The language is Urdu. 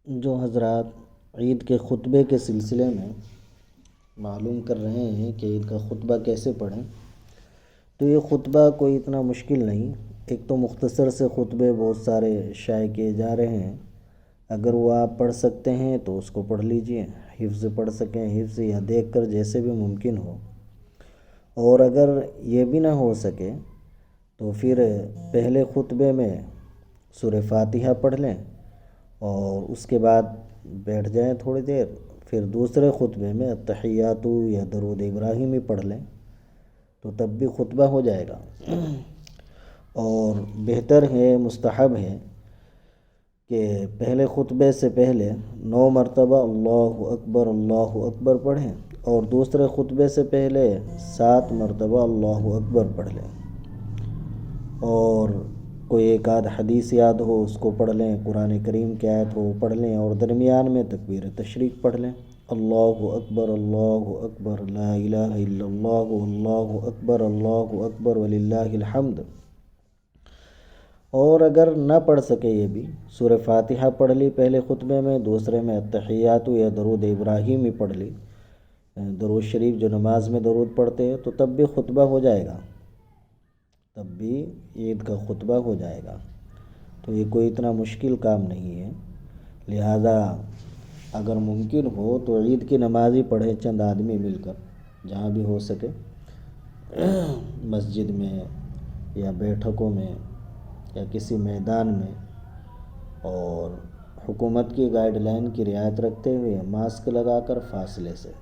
جو حضرات عید کے خطبے کے سلسلے میں معلوم کر رہے ہیں کہ عید کا خطبہ کیسے پڑھیں، تو یہ خطبہ کوئی اتنا مشکل نہیں۔ ایک تو مختصر سے خطبے بہت سارے شائع کیے جا رہے ہیں، اگر وہ آپ پڑھ سکتے ہیں تو اس کو پڑھ لیجئے، حفظ پڑھ سکیں حفظ یا دیکھ کر جیسے بھی ممکن ہو، اور اگر یہ بھی نہ ہو سکے تو پھر پہلے خطبے میں سورہ فاتحہ پڑھ لیں اور اس کے بعد بیٹھ جائیں تھوڑی دیر، پھر دوسرے خطبے میں التحیات یا درود ابراہیمی پڑھ لیں تو تب بھی خطبہ ہو جائے گا۔ اور بہتر ہے، مستحب ہے کہ پہلے خطبے سے پہلے 9 مرتبہ اللہ اکبر پڑھیں اور دوسرے خطبے سے پہلے 7 مرتبہ اللہ اکبر پڑھ لیں، اور کوئی ایک آدھ حدیث یاد ہو اس کو پڑھ لیں، قرآن کریم کی آیت ہو پڑھ لیں، اور درمیان میں تکبیر تشریق پڑھ لیں، اللہ اکبر لا الہ الا اللہ اللہ اکبر وللہ الحمد۔ اور اگر نہ پڑھ سکے یہ بھی سورہ فاتحہ پڑھ لی پہلے خطبے میں، دوسرے میں التحیات یا درود ابراہیمی پڑھ لی، درود شریف جو نماز میں درود پڑھتے ہیں، تو تب بھی خطبہ ہو جائے گا، تب بھی عید کا خطبہ ہو جائے گا۔ تو یہ کوئی اتنا مشکل کام نہیں ہے، لہذا اگر ممکن ہو تو عید کی نماز ہی پڑھیں چند آدمی مل کر، جہاں بھی ہو سکے، مسجد میں یا بیٹھکوں میں یا کسی میدان میں، اور حکومت کی گائیڈ لائن کی رعایت رکھتے ہوئے ماسک لگا کر فاصلے سے۔